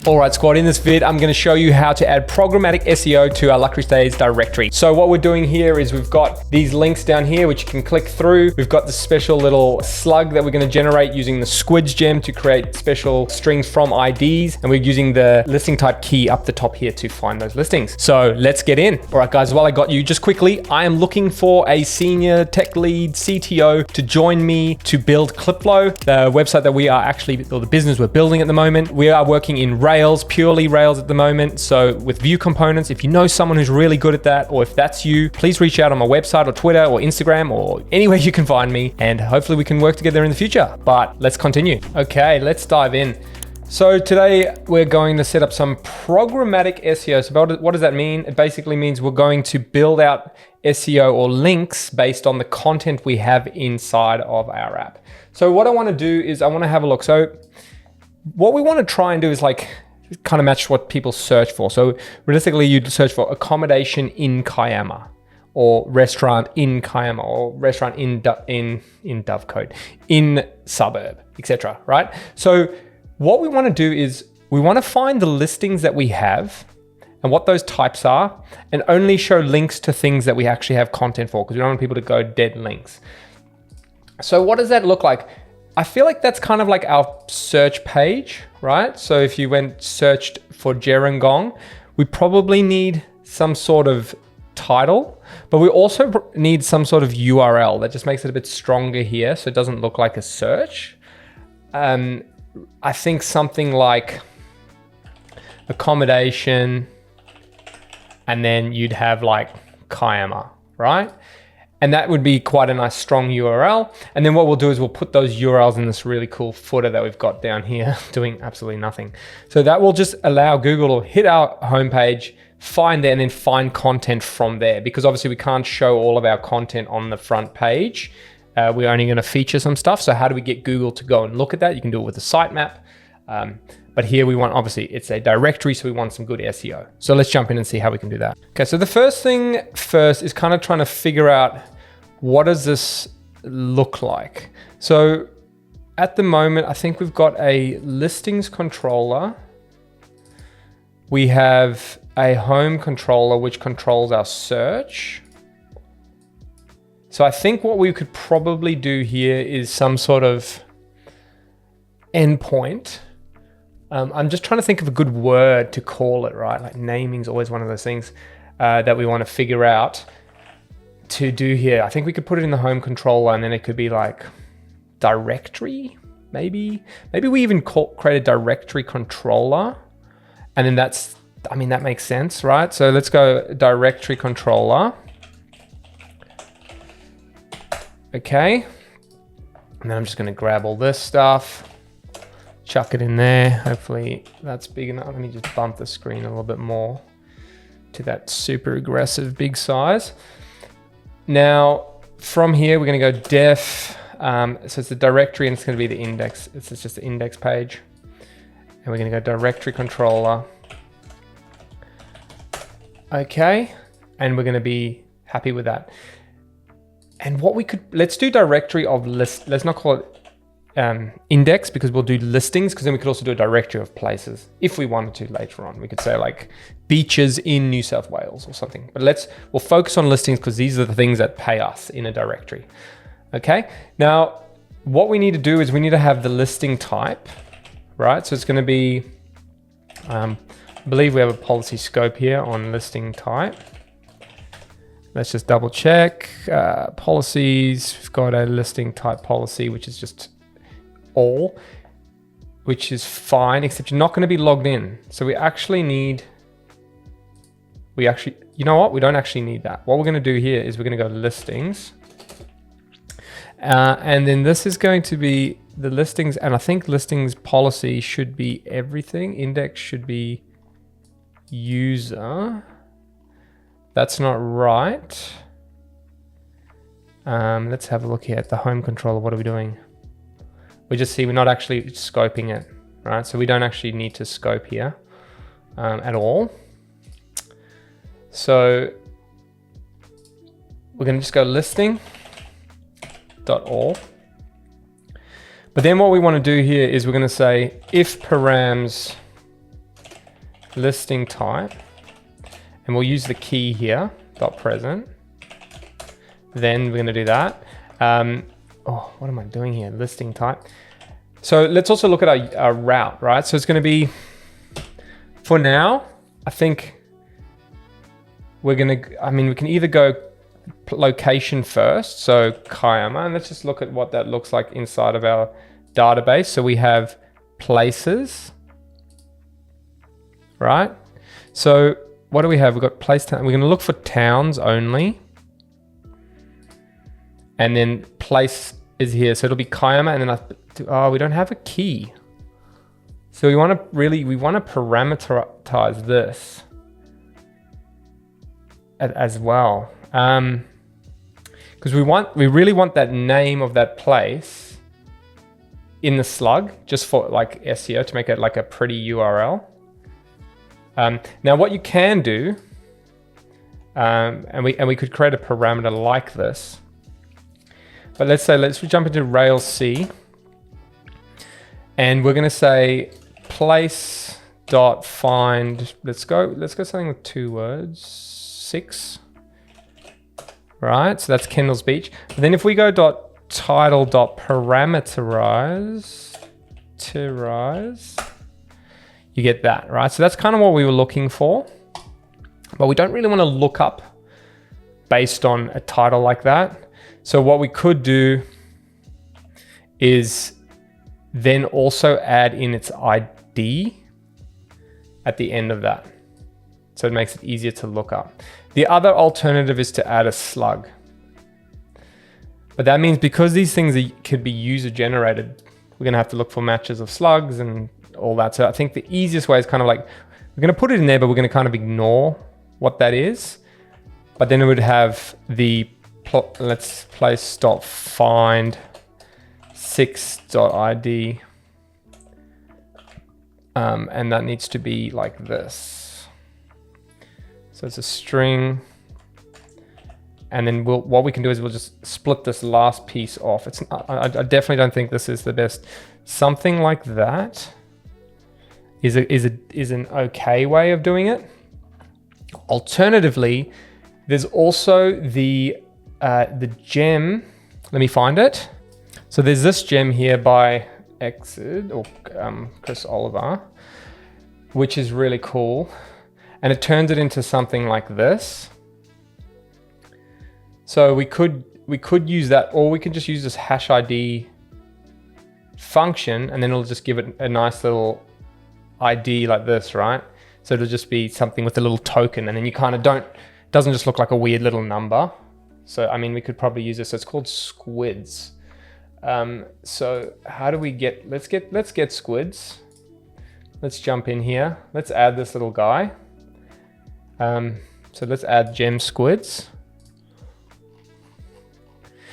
All right, squad, in this vid, I'm gonna show you how to add programmatic SEO to our Luxury Stays directory. So what we're doing here is we've got these links down here, which you can click through. We've got the special little slug that we're gonna generate using the squids gem to create special strings from IDs. And we're using the listing type key up the top here to find those listings. So let's get in. All right, guys, while I got you, just quickly, I am looking for a senior tech lead CTO to join me to build Clipflow, the website that we are actually, or the business we're building at the moment. We are working in Rails, purely Rails at the moment. So with view components, if you know someone who's really good at that, or if that's you, please reach out on my website or Twitter or Instagram or anywhere you can find me, and hopefully we can work together in the future. But let's continue. Okay, let's dive in. So today we're going to set up some programmatic SEO. So what does that mean? It basically means we're going to build out SEO or links based on the content we have inside of our app. So what I want to do is I want to have a look. So what we want to try and do is like kind of match what people search for. So realistically, you'd search for accommodation in Kiama, or restaurant in Kiama, or restaurant in Dovecote, in suburb, etc. Right? So what we want to do is we want to find the listings that we have and what those types are, and only show links to things that we actually have content for, because we don't want people to go dead links. So what does that look like? I feel like that's kind of like our search page, right? So if you searched for Gerringong, we probably need some sort of title, but we also need some sort of URL that just makes it a bit stronger here, so it doesn't look like a search. I think something like accommodation, and then you'd have like Kiama, right? And that would be quite a nice strong URL. And then what we'll do is we'll put those URLs in this really cool footer that we've got down here doing absolutely nothing. So that will just allow Google to hit our homepage, find there, and then find content from there, because obviously we can't show all of our content on the front page. We're only gonna feature some stuff. So how do we get Google to go and look at that? You can do it with a sitemap. But here we want, obviously it's a directory, so we want some good SEO. So let's jump in and see how we can do that. Okay, so the first thing first is kind of trying to figure out, what does this look like? So at the moment, I think we've got a listings controller. We have a home controller, which controls our search. So I think what we could probably do here is some sort of endpoint. I'm just trying to think of a good word to call it, right? Like naming is always one of those things that we want to figure out to do here. I think we could put it in the home controller, and then it could be like directory, maybe. Maybe we even create a directory controller, and then that makes sense, right? So let's go directory controller. Okay. And then I'm just going to grab all this stuff, chuck it in there. Hopefully that's big enough. Let me just bump the screen a little bit more to that super aggressive big size. Now from here, we're going to go def. So it's the directory, and it's going to be the index. It's just the index page. And we're going to go directory controller. Okay. And we're going to be happy with that. And what we could, let's do directory of list. Let's not call it index, because we'll do listings, because then we could also do a directory of places if we wanted to later on. We could say like beaches in New South Wales or something, but we'll focus on listings because these are the things that pay us in a directory. Okay. Now what we need to do is we need to have the listing type, right? So it's going to be, I believe we have a policy scope here on listing type. Let's just double check policies. We've got a listing type policy, which is just all, which is fine, except you're not going to be logged in. So you know what? We don't actually need that. What we're going to do here is we're going to go listings. And then this is going to be the listings. And I think listings policy should be everything. Index should be user. That's not right. Let's have a look here at the home controller. What are we doing? We're not actually scoping it, right? So we don't actually need to scope here at all. So we're gonna just go listing.all. But then what we want to do here is we're going to say if params listing type, and we'll use the key here, .present. Then we're going to do that. Oh, what am I doing here? Listing type. So let's also look at our route, right? So it's going to be, for now, I think we're going to, I mean, we can either go location first. So Kiama, and let's just look at what that looks like inside of our database. So we have places, right? So what do we have? We've got place town. We're going to look for towns only. And then place is here. So it'll be Kiama, and then we don't have a key. So we want to parameterize this as well. Because we really want that name of that place in the slug, just for like SEO, to make it like a pretty URL. Now what you can do, and we could create a parameter like this. But let's jump into Rails C, and we're going to say place dot find. Let's go something with 2 words. 6. Right, so that's Kendall's Beach. But then if we go title parameterize, you get that, right? So that's kind of what we were looking for, but we don't really want to look up based on a title like that. So what we could do is then also add in its ID at the end of that. So it makes it easier to look up. The other alternative is to add a slug. But that means because these things could be user generated, we're gonna have to look for matches of slugs and all that. So I think the easiest way is kind of like, we're gonna put it in there, but we're gonna kind of ignore what that is. But then it would have the let's place .find 6.id, and that needs to be like this. So it's a string, and then what we can do is we'll just split this last piece off. I definitely don't think this is the best. Something like that is an okay way of doing it. Alternatively, there's also the gem. Let me find it. So there's this gem here by Chris Oliver, which is really cool, and it turns it into something like this. So we could use that, or we could just use this hash ID function, and then it'll just give it a nice little ID like this, right? So it'll just be something with a little token, and then you kind of doesn't just look like a weird little number. So, I mean, we could probably use this. So it's called squids. So how do we let's get squids. Let's jump in here. Let's add this little guy. So let's add gem squids.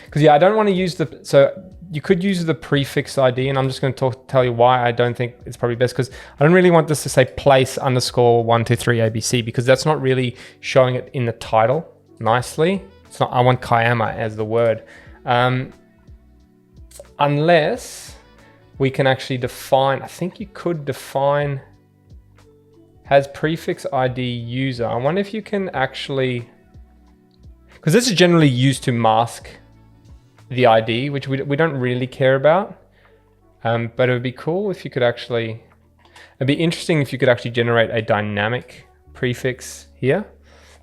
Because yeah, I don't want to use so you could use the prefix ID, and I'm just going to tell you why I don't think it's probably best, because I don't really want this to say place _ 123 ABC, because that's not really showing it in the title nicely. It's not, I want Kiama as the word. Unless we can actually define, I think you could define has prefix ID user. I wonder if you can actually, because this is generally used to mask the ID, which we don't really care about. But it would be cool if you could actually, it'd be interesting if you could actually generate a dynamic prefix here.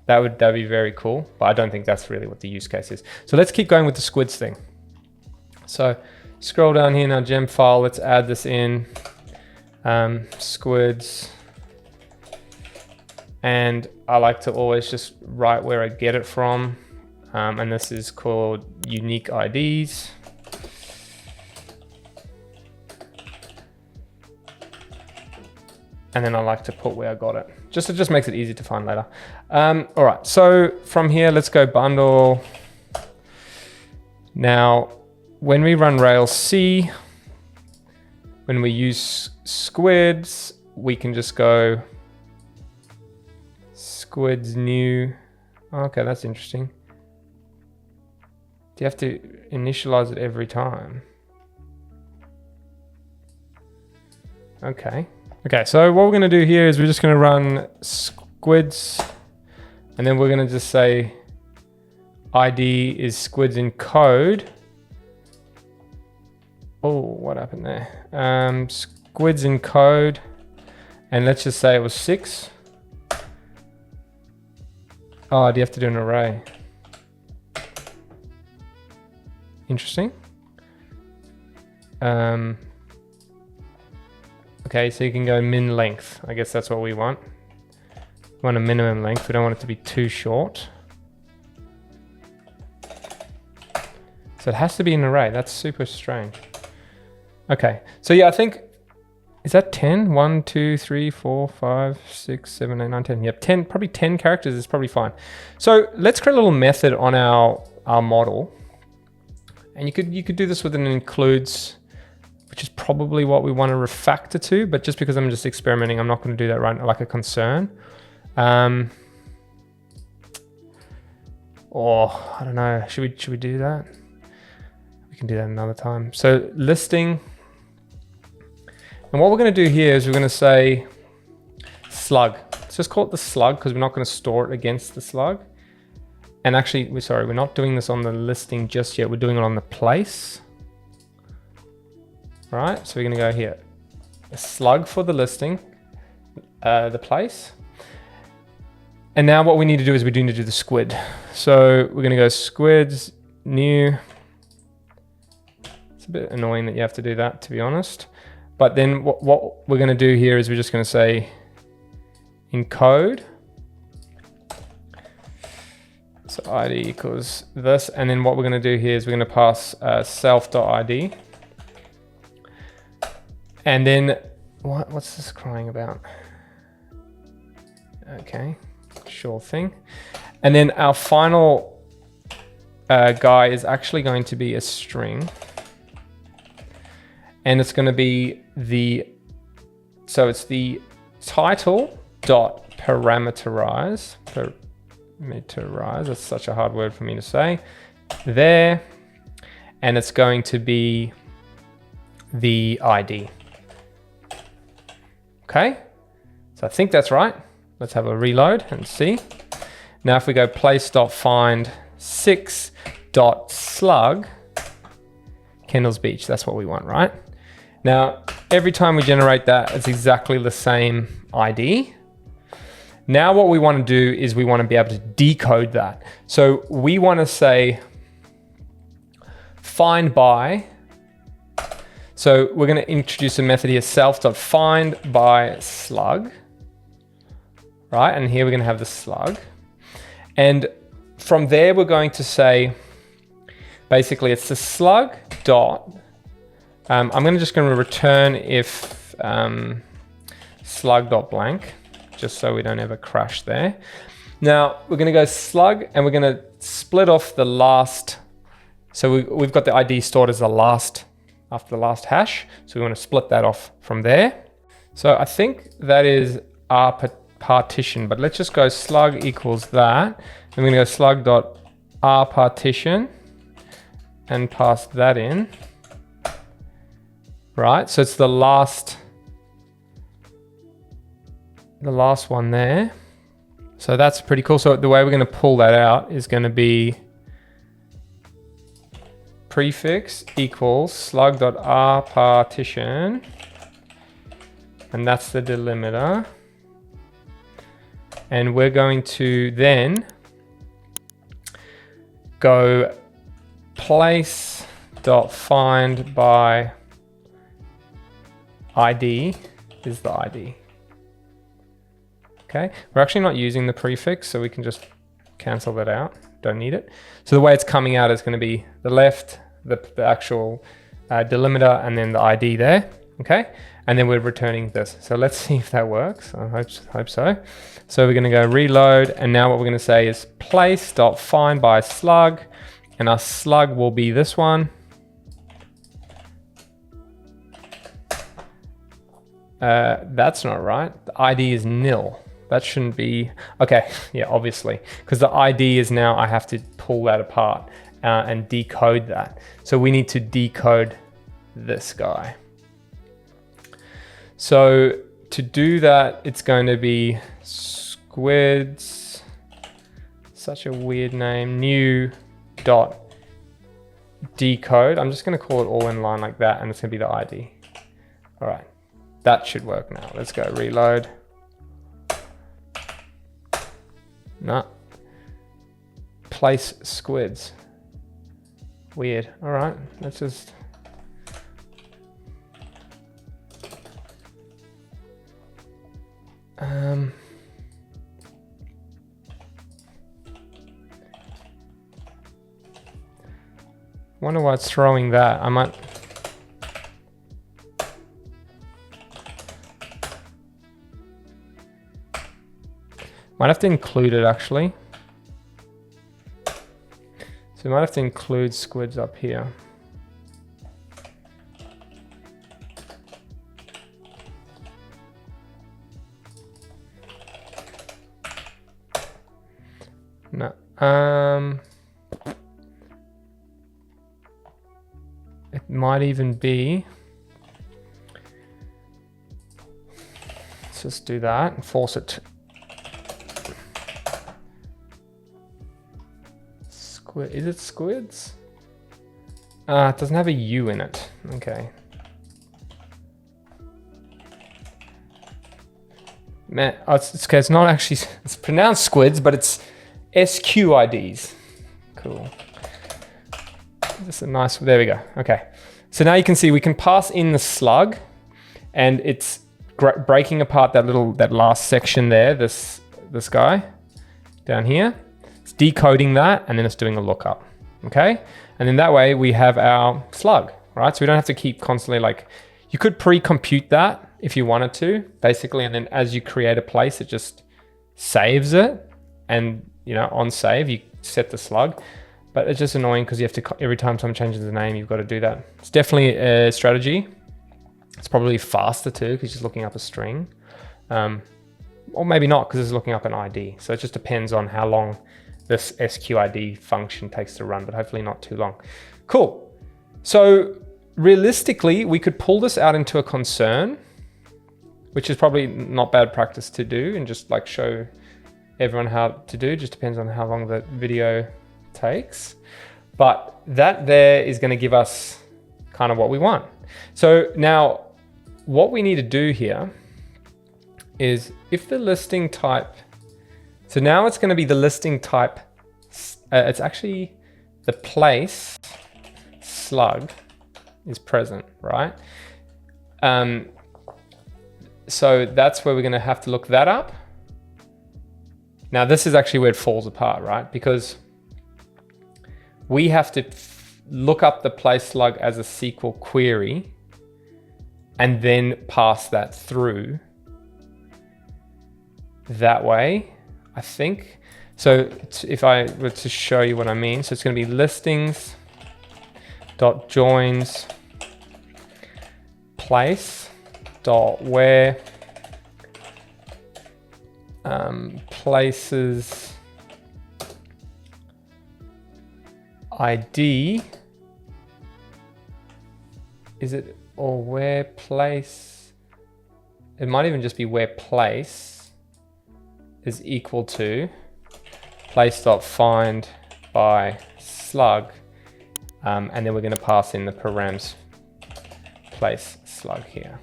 That would be very cool, but I don't think that's really what the use case is. So let's keep going with the squids thing. So scroll down here in our gem file, let's add this in, squids. And I like to always just write where I get it from. And this is called unique IDs. And then I like to put where I got it. It just makes it easy to find later. All right, so from here, let's go bundle. Now, when we run Rails C, when we use squids, we can just go squids new. Okay, that's interesting. Do you have to initialize it every time? Okay. Okay, so what we're gonna do here is we're just gonna run squids, and then we're gonna just say ID is squids in code. Oh, what happened there? Squids in code, and let's just say it was 6. Oh, do you have to do an array? Interesting. Okay, so you can go min length. I guess that's what we want. We want a minimum length. We don't want it to be too short. So it has to be an array. That's super strange. Okay, so yeah, I think, is that 10? 1, 2, 3, 4, 5, 6, 7, 8, 9, 10. Yep, 10, probably 10 characters is probably fine. So let's create a little method on our model. And you could do this with an includes, which is probably what we want to refactor to, but just because I'm just experimenting, I'm not going to do that right now, like a concern. Or I don't know, should we do that? We can do that another time. So listing, and what we're going to do here is we're going to say slug. Let's just call it the slug because we're not going to store it against the slug. And actually, we're not doing this on the listing just yet. We're doing it on the place. All right, so we're gonna go here. A slug for the listing, the place. And now what we need to do is we do need to do the squid. So we're gonna go squids, new. It's a bit annoying that you have to do that, to be honest. But then what we're gonna do here is we're just gonna say encode. So ID equals this, and then what we're going to do here is we're going to pass self.id. And then, what's this crying about? Okay, sure thing. And then our final guy is actually going to be a string. And it's going to be so it's the title dot parameterize. That's such a hard word for me to say. There, and it's going to be the ID. Okay, so I think that's right. Let's have a reload and see. Now if we go place.find 6.slug Kendall's Beach, that's what we want, right? Now, every time we generate that, it's exactly the same ID. Now what we want to do is we want to be able to decode that. So we want to say find by. So we're going to introduce a method here, self.find by slug, right? And here we're going to have the slug. And from there, we're going to say, basically it's the slug dot. I'm just going to return if slug dot blank. Just so we don't ever crash there. Now we're going to go slug and we're going to split off the last. So we've got the ID stored as the last, after the last hash. So we want to split that off from there. So I think that is our partition, but let's just go slug equals that. And we're going to go slug dot r partition and pass that in. Right, so it's the last one there. So that's pretty cool. So the way we're going to pull that out is going to be prefix equals slug.r partition, and that's the delimiter. And we're going to then go place.find by ID is the ID. Okay, we're actually not using the prefix, so we can just cancel that out. Don't need it. So the way it's coming out is going to be the left, the actual delimiter, and then the ID there. Okay, and then we're returning this. So let's see if that works. I hope so. So we're going to go reload, and now what we're going to say is place.find by slug, and our slug will be this one. That's not right. The ID is nil. That shouldn't be, okay, yeah, obviously, because the ID is now, I have to pull that apart and decode that. So we need to decode this guy. So to do that, it's going to be squids, such a weird name, new dot decode. I'm just going to call it all in line like that, and it's going to be the ID. All right, that should work now. Let's go reload. No. Place squids. Weird. All right, let's just. Wonder why it's throwing that. I might have to include it actually. So we might have to include squids up here. No. It might even be. Let's just do that and force it. Squid, is it squids? It doesn't have a U in it. Okay. Man, it's okay. It's not actually. It's pronounced squids, but it's SQIDs. Cool. Just a nice, there we go. Okay. So now you can see we can pass in the slug, and it's breaking apart that last section there, this guy down here. It's decoding that, and then it's doing a lookup. Okay. And then that way we have our slug, right? So we don't have to keep constantly like, you could pre-compute that if you wanted to, basically. And then as you create a place, it just saves it. And on save, you set the slug. But it's just annoying because you have to, every time someone changes the name, you've got to do that. It's definitely a strategy. It's probably faster too, because you're just looking up a string. Or maybe not, because it's looking up an ID. So it just depends on how long this SQID function takes to run, but hopefully not too long. Cool. So realistically, we could pull this out into a concern, which is probably not bad practice to do, and just like show everyone how to do. It just depends on how long the video takes, but that there is going to give us kind of what we want. So now what we need to do here is if the listing type, so now it's going to be the listing type, it's actually the place slug is present, right? So that's where we're going to have to look that up. Now this is actually where it falls apart, right? Because we have to look up the place slug as a SQL query and then pass that through that way, I think. So if I were to show you what I mean, so it's going to be listings dot joins place dot where places ID, is it, or where place, it might even just be where place is equal to place.find by slug, and then we're going to pass in the params place slug here.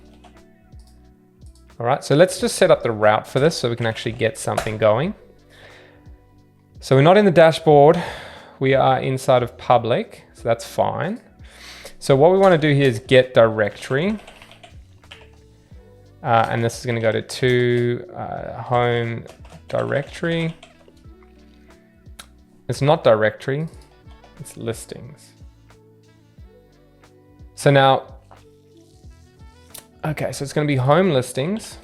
All right, so let's just set up the route for this so we can actually get something going. So we're not in the dashboard. We are inside of public, so that's fine. So what we want to do here is get directory. And this is going to go to home directory. It's not directory, it's listings. So now, okay, so it's going to be home listings.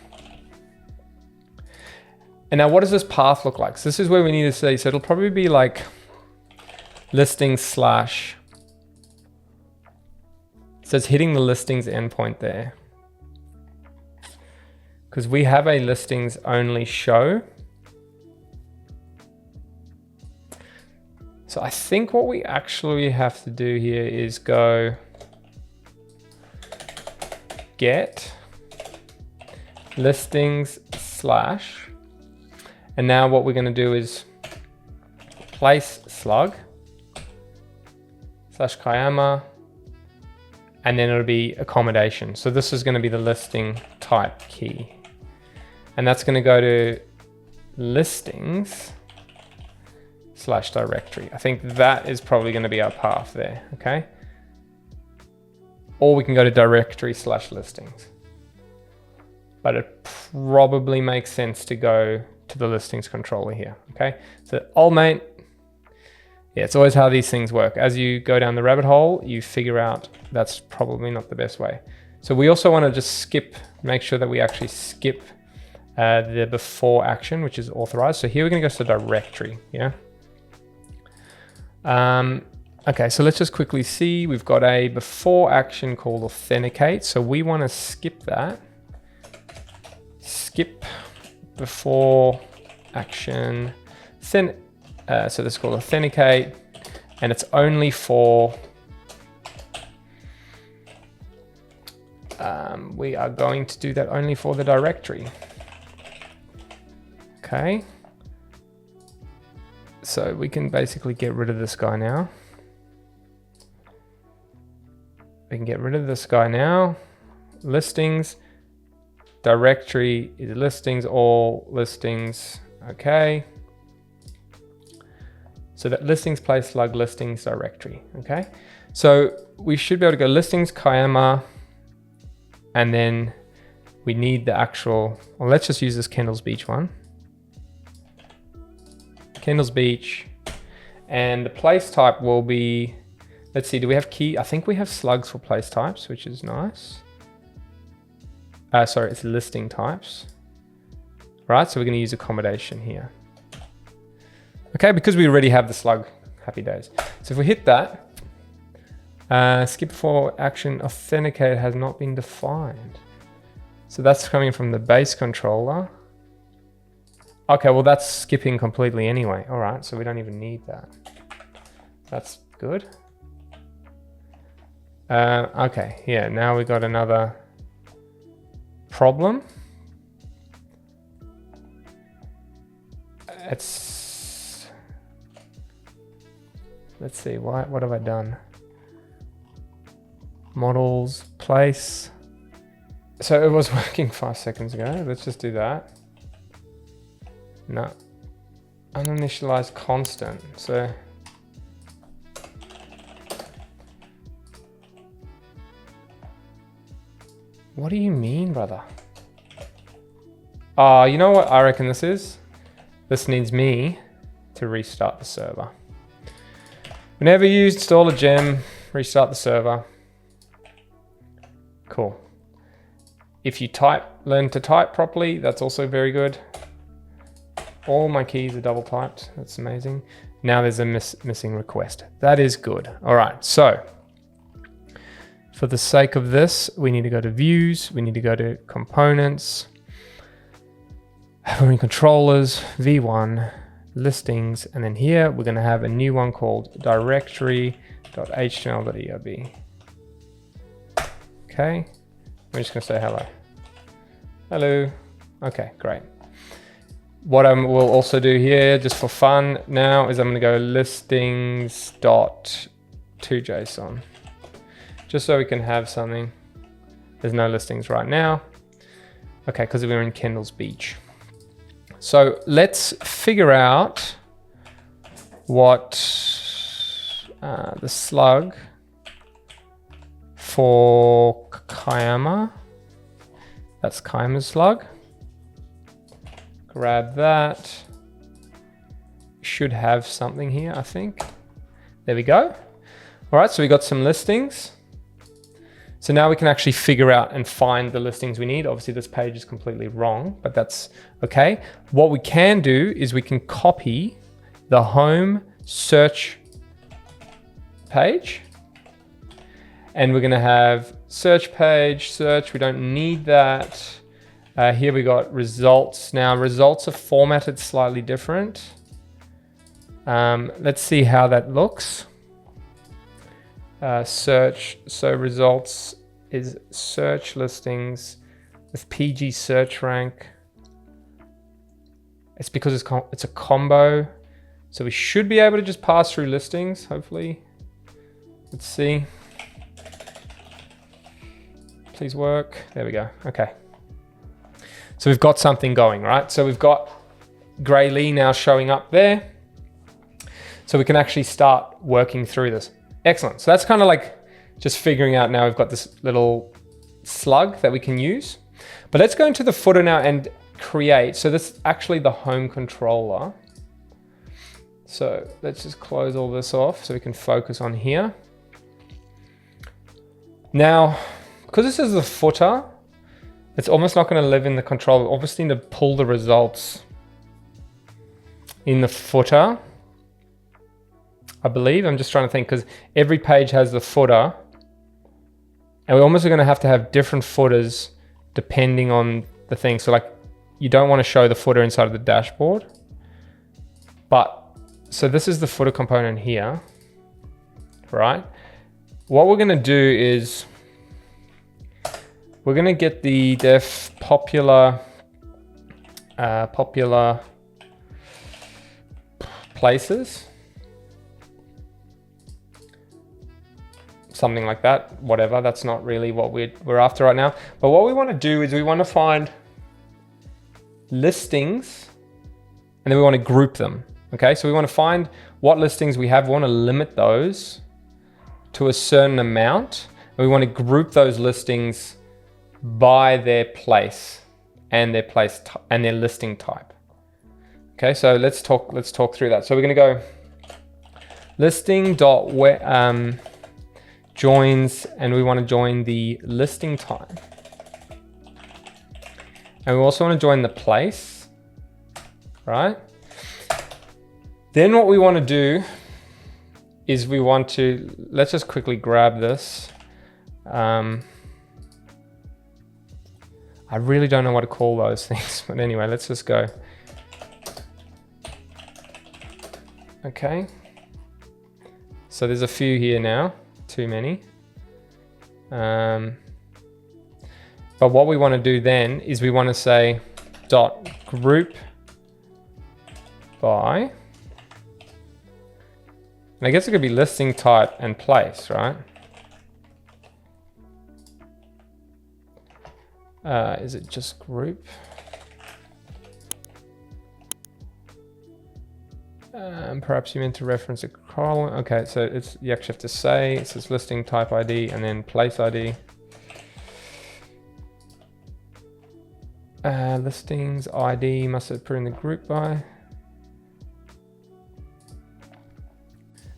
And now what does this path look like? So this is where we need to see. So it'll probably be like listings slash, so it's hitting the listings endpoint there, because we have a listings only show. So I think what we actually have to do here is go get listings slash, and now what we're going to do is place slug slash Kayama, and then it'll be accommodation. So this is going to be the listing type key, and that's going to go to listings slash directory. I think that is probably going to be our path there. Okay. Or we can go to directory slash listings, but it probably makes sense to go to the listings controller here. Okay. So old mate. Yeah, it's always how these things work. As you go down the rabbit hole, you figure out that's probably not the best way. So we also want to just skip, make sure that we actually skip the before action, which is authorized. So here we're going to go to the directory. Yeah. Okay, so let's just quickly see. We've got a before action called authenticate. So we want to skip that. Skip before action. So this is called authenticate, and it's only for, we are going to do that only for the directory. Okay. So we can basically get rid of this guy now. We can get rid of this guy now. Listings, directory is listings, all listings. Okay. So that listings place slug listings directory. Okay. So we should be able to go listings Kayama, and then we need the actual, well, let's just use this Kendall's Beach one. Kendall's Beach, and the place type will be, let's see, do we have key? I think we have slugs for place types, which is nice. Sorry, it's listing types. Right, so we're gonna use accommodation here. Okay, because we already have the slug, happy days. So if we hit that, skip for action authenticate has not been defined. So that's coming from the base controller. Okay, well that's skipping completely anyway. All right, so we don't even need that. That's good. Okay, yeah, now we got another problem. Let's see, what have I done? Models, place. So it was working 5 seconds ago. Let's just do that. No. Uninitialized constant. So what do you mean, brother? You know what I reckon this is? This needs me to restart the server. Whenever you install a gem, restart the server. Cool. If you learn to type properly, that's also very good. All my keys are double typed. That's amazing. Now there's a missing request. That is good. All right, so for the sake of this, we need to go to views. We need to go to components. We're in controllers, V1, listings, and then here we're going to have a new one called directory.html.erb. Okay, we're just going to say hello. Hello. Okay, great. What I will also do here, just for fun now, is I'm going to go listings.toJSON, just so we can have something. There's no listings right now. Okay, because we're in Kendall's Beach. So let's figure out what the slug for Kayama, that's Kayama's slug. Grab that. Should have something here, I think. There we go. All right, so we got some listings. So now we can actually figure out and find the listings we need. Obviously this page is completely wrong, but that's okay. What we can do is we can copy the home search page, and we're gonna have search page, search, we don't need that. Here we got results. Now results are formatted slightly different. Let's see how that looks. Search, so results is search listings with PG search rank. It's because it's a combo. So we should be able to just pass through listings, hopefully. Let's see. Please work. There we go. Okay. So we've got something going, right? So we've got Graylee now showing up there. So we can actually start working through this. Excellent. So that's kind of like just figuring out now we've got this little slug that we can use. But let's go into the footer now and create. So this is actually the home controller. So let's just close all this off so we can focus on here. Now, because this is the footer, it's almost not going to live in the controller. We obviously need to pull the results in the footer, I believe. I'm just trying to think, because every page has the footer, and we're almost going to have different footers depending on the thing. So like, you don't want to show the footer inside of the dashboard, but so this is the footer component here, right? What we're going to do is we're going to get the def popular places, something like that, whatever. That's not really what we're after right now. But what we want to do is we want to find listings and then we want to group them. Okay, so we want to find what listings we have. We want to limit those to a certain amount. And we want to group those listings by their place and their listing type. Okay, so let's talk through that. So we're going to go listing.joins, and we want to join the listing type. And we also want to join the place, right? Then what we want to do is let's just quickly grab this. I really don't know what to call those things, but anyway, let's just go. Okay. So there's a few here now, too many. But what we want to do then is we want to say dot group by, and I guess it could be listing type and place, right? Is it just group? Perhaps you meant to reference a column. Okay, so you actually have to say it says listing type ID and then place ID. Listings ID must have put in the group by.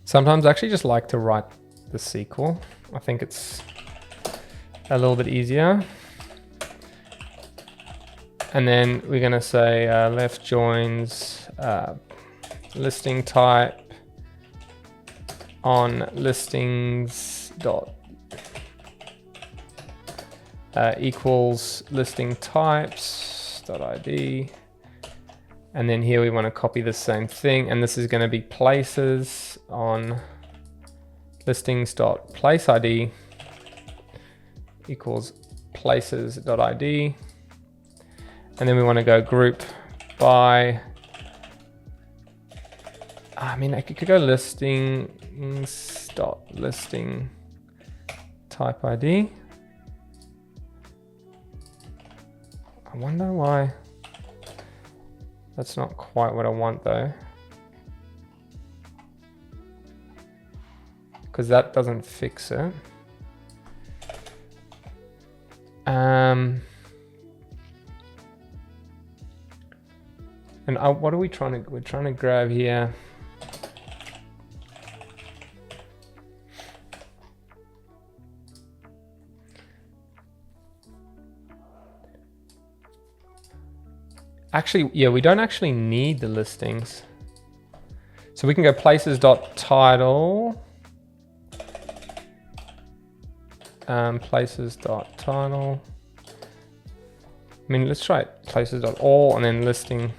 Sometimes I actually just like to write the SQL. I think it's a little bit easier. And then we're going to say left joins listing type on listings dot equals listing types dot ID. And then here we want to copy the same thing, and this is going to be places on listings dot place ID equals places dot ID. And then we want to go group by, I mean, I could go listings dot listing type ID. I wonder why that's not quite what I want though, because that doesn't fix it. And what are we're trying to grab here? Actually, yeah, we don't actually need the listings. So we can go places.title. Places.title. I mean, let's try it. Places.all and then listing.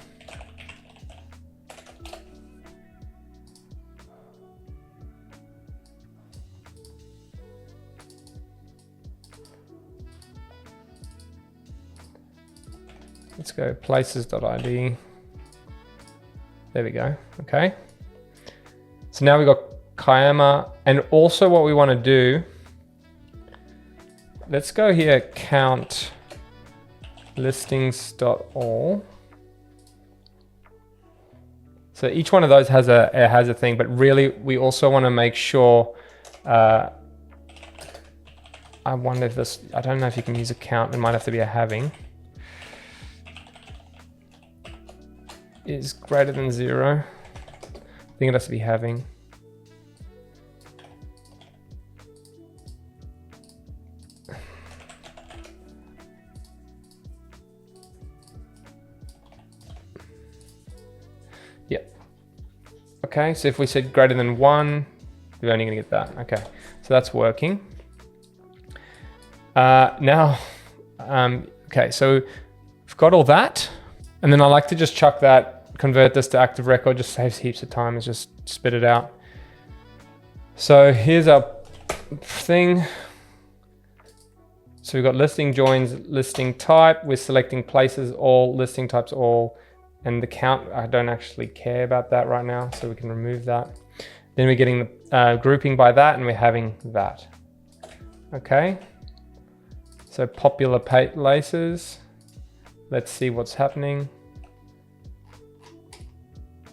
go places.id. There we go. Okay. So now we've got Kayama, and also what we want to do, let's go here, count listings.all. So each one of those has a thing, but really we also want to make sure, I wonder if this, I don't know if you can use a count, it might have to be a having, is greater than 0. I think it has to be having. Yep. Okay, so if we said greater than 1, we're only going to get that. Okay, so that's working. Okay, so we've got all that. And then I like to just chuck that, convert this to active record, just saves heaps of time, and just spit it out. So here's our thing. So we've got listing joins, listing type. We're selecting places all, listing types all, and the count, I don't actually care about that right now, so we can remove that. Then we're getting the grouping by that, and we're having that. Okay. So popular places. Let's see what's happening.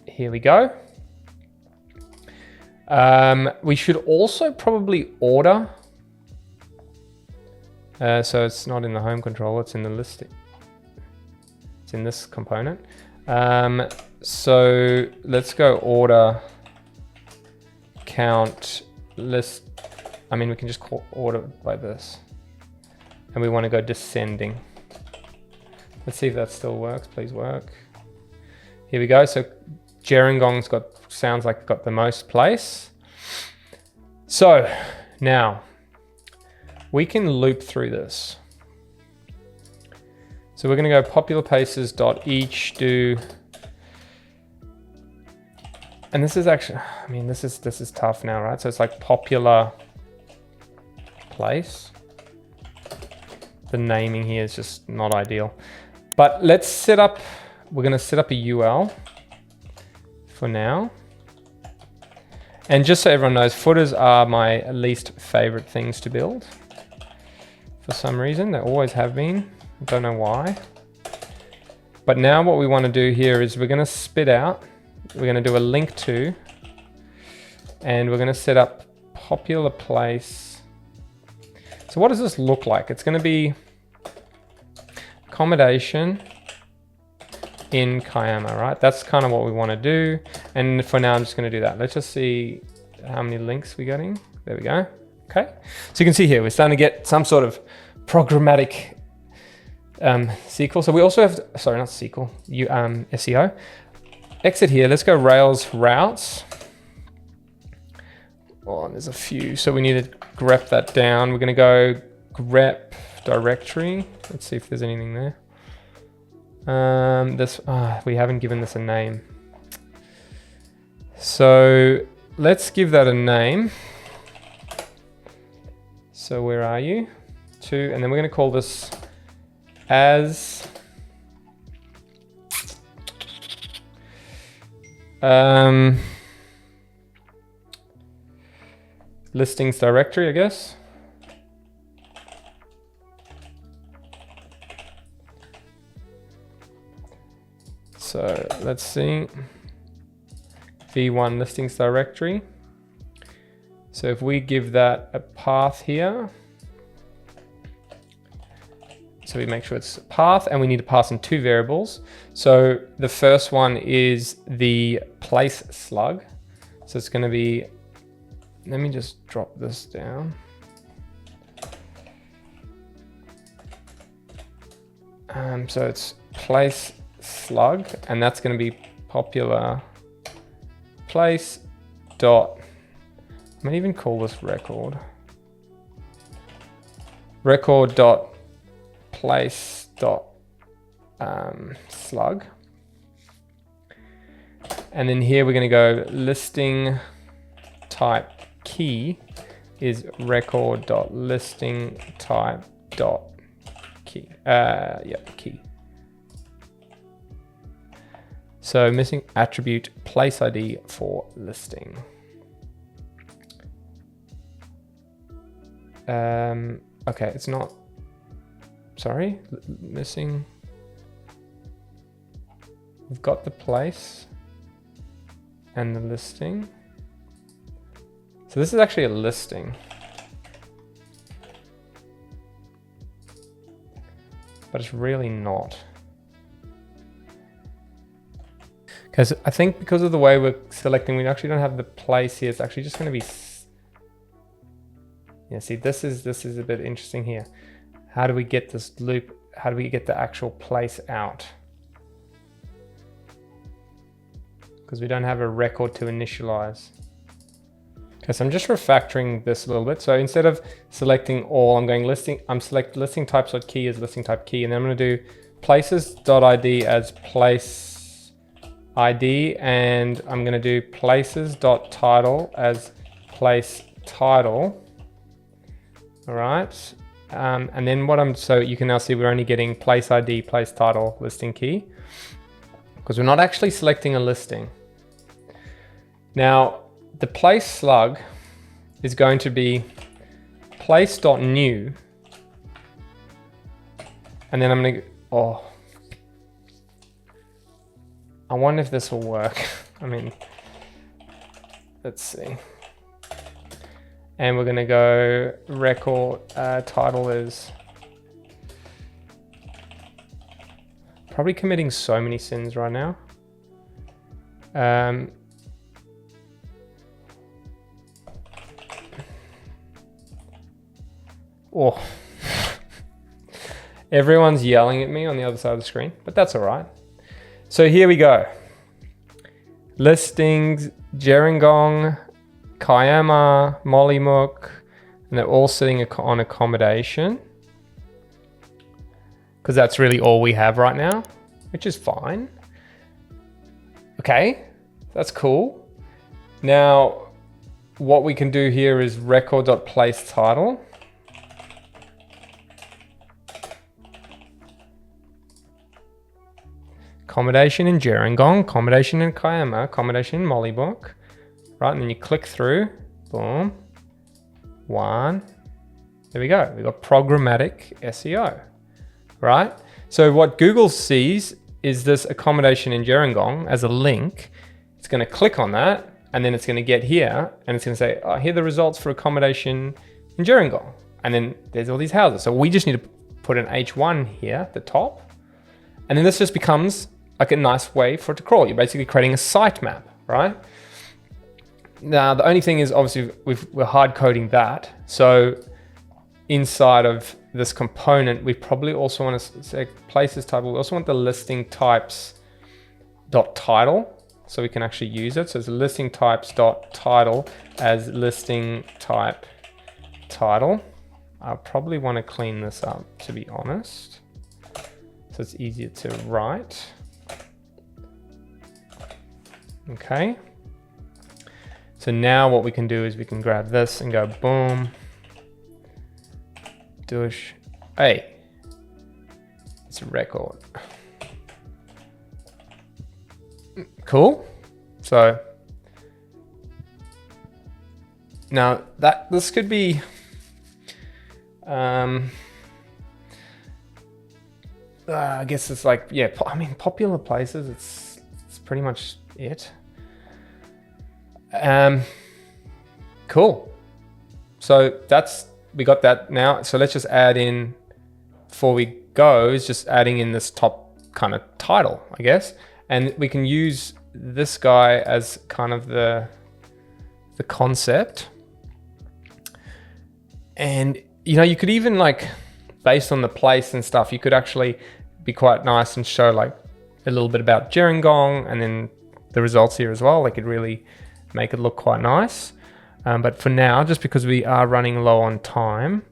Here we go. We should also probably order. So it's not in the home control, it's in the listing. It's in this component. So let's go order count list. I mean, we can just call order by this. And we want to go descending. Let's see if that still works. Please work. Here we go. So Gerringong's sounds like got the most place. So now we can loop through this. So we're going to go popular places.each do, and this is actually, I mean, this is tough now, right? So it's like popular place. The naming here is just not ideal, but let's set up, we're going to set up a UL for now. And just so everyone knows, footers are my least favorite things to build. For some reason, they always have been. I don't know why. But now what we want to do here is we're going to spit out, we're going to do a link to, and we're going to set up popular place. So what does this look like? It's going to be accommodation in Kayama, right? That's kind of what we want to do. And for now, I'm just going to do that. Let's just see how many links we're getting. There we go. Okay. So you can see here, we're starting to get some sort of programmatic SQL. So we also have, sorry, not SQL, SEO. Exit here, let's go Rails routes. Oh, there's a few. So we need to grep that down. We're going to go grep directory. Let's see if there's anything there. We haven't given this a name. So let's give that a name. So where are you? And then we're going to call this as listings directory, I guess. So let's see, v1 listings directory. So if we give that a path here, so we make sure it's a path, and we need to pass in 2 variables. So the first one is the place slug. So it's going to be, let me just drop this down. So it's place slug, and that's going to be popular place dot, I might even call this record dot place dot slug. And then here we're going to go listing type key is record dot listing type dot key. Key. So missing attribute place ID for listing. Okay, it's not, sorry, missing. We've got the place and the listing. So this is actually a listing. But it's really not. Because I think because of the way we're selecting, we actually don't have the place here. It's actually just going to be, yeah, see, this is a bit interesting here. How do we get this loop? How do we get the actual place out? Because we don't have a record to initialize. Okay, so I'm just refactoring this a little bit. So instead of selecting all, I'm going listing, I'm select listing types.key as listing type key, and then I'm going to do places.id as place ID, and I'm going to do places.title as place title. All right. And then so you can now see we're only getting place ID, place title, listing key, because we're not actually selecting a listing. Now, the place slug is going to be place.new. And then I'm going to, I wonder if this will work. I mean, let's see. And we're going to go record, title is, probably committing so many sins right now. Oh, everyone's yelling at me on the other side of the screen, but that's all right. So here we go. Listings, Gerringong, Kiama, Mollymook, and they're all sitting on accommodation, because that's really all we have right now, which is fine. Okay, that's cool. Now, what we can do here is record.placetitle. Accommodation in Gerringong, accommodation in Kiama, accommodation in Mollymook, right? And then you click through, boom, one. There we go. We've got programmatic SEO, right? So what Google sees is this accommodation in Gerringong as a link. It's going to click on that, and then it's going to get here, and it's going to say, oh, here are the results for accommodation in Gerringong. And then there's all these houses. So we just need to put an H1 here at the top. And then this just becomes like a nice way for it to crawl. You're basically creating a sitemap, right? Now, the only thing is obviously we're hard coding that. So inside of this component, we probably also want to say places type. We also want the listing types dot title, so we can actually use it. So it's listing types dot title as listing type title. I probably want to clean this up, to be honest, so it's easier to write. Okay. So now what we can do is we can grab this and go boom. Douche. Hey, it's a record. Cool. So now this could be I guess it's like, yeah, I mean, popular places, it's pretty much it. Cool. So we got that now. So let's just add in, before we go, is just adding in this top kind of title, I guess. And we can use this guy as kind of the concept. And, you know, you could even, like, based on the place and stuff, you could actually be quite nice and show like a little bit about Gerringong and then the results here as well. They could really make it look quite nice. But for now, just because we are running low on time,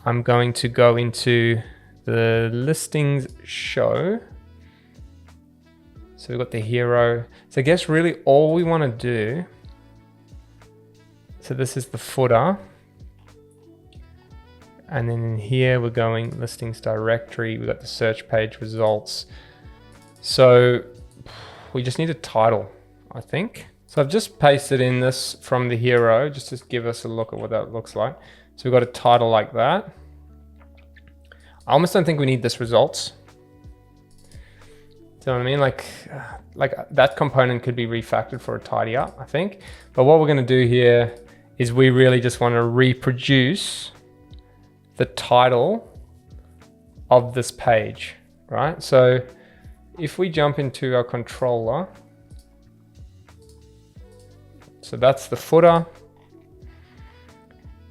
I'm going to go into the listings show. So we've got the hero. So I guess really all we want to do, so this is the footer. And then in here, we're going listings directory. We've got the search page results. So we just need a title, I think. So I've just pasted in this from the hero just to give us a look at what that looks like. So we've got a title like that. I almost don't think we need this results. Do you know what I mean? Like that component could be refactored for a tidy up, I think. But what we're gonna do here is we really just wanna reproduce the title of this page, right? So if we jump into our controller, so that's the footer.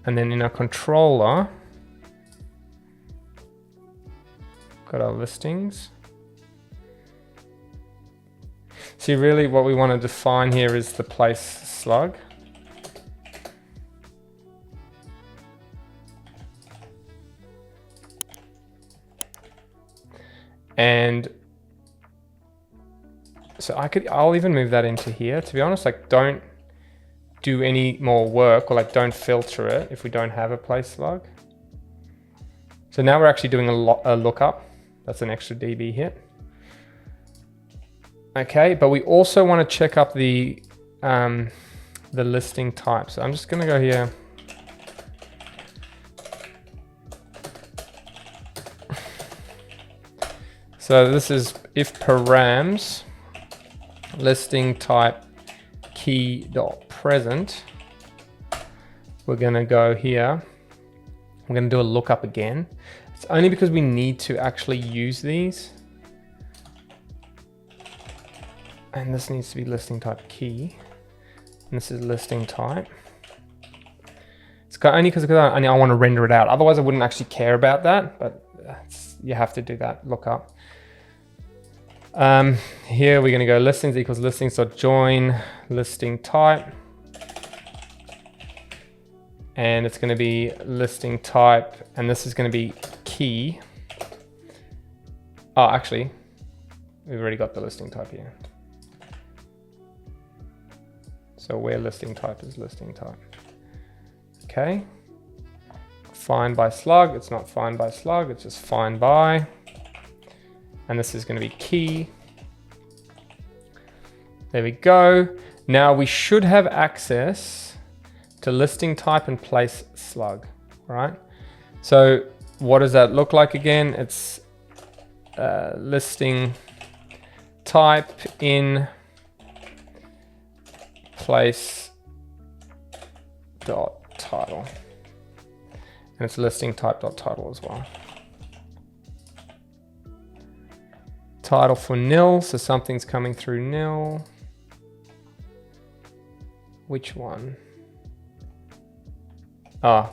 And then in our controller, got our listings. See, really what we want to define here is the place slug. And so I'll even move that into here, to be honest. Like, don't do any more work, or like don't filter it if we don't have a place slug. So now we're actually doing a lookup. That's an extra dB hit. Okay, but we also want to check up the listing type. So I'm just going to go here. So this is if params listing type key dot present. We're going to go here. We're going to do a lookup again. It's only because we need to actually use these. And this needs to be listing type key. And this is listing type. It's only because I want to render it out. Otherwise I wouldn't actually care about that, but you have to do that lookup. Here we're going to go listings equals listings.join listing type. And it's going to be listing type, and this is going to be key. Oh, actually, we've already got the listing type here. So where listing type is listing type. Okay. Find by slug. It's not find by slug. It's just find by. And this is going to be key. There we go. Now we should have access to listing type and place slug, right? So what does that look like again? It's listing type in place dot title, and it's listing type dot title as well. Title for nil, so something's coming through nil. Which one? Ah,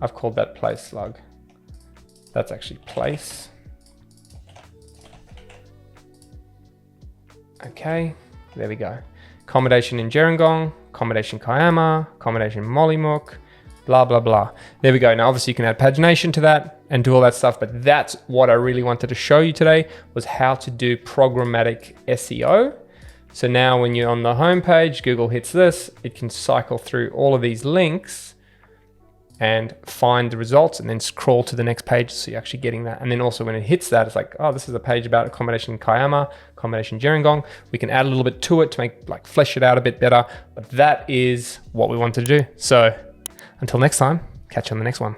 I've called that place slug. That's actually place. Okay, there we go. Accommodation in Gerringong, accommodation Kiama, accommodation Mollymook, blah, blah, blah. There we go. Now, obviously you can add pagination to that and do all that stuff, but that's what I really wanted to show you today, was how to do programmatic SEO. So now when you're on the home page, Google hits this, it can cycle through all of these links and find the results and then scroll to the next page, so you're actually getting that. And then also when it hits that, it's like, oh, this is a page about accommodation Kiama, accommodation Gerringong. We can add a little bit to it to make, like, flesh it out a bit better, but that is what we want to do. So until next time, catch you on the next one.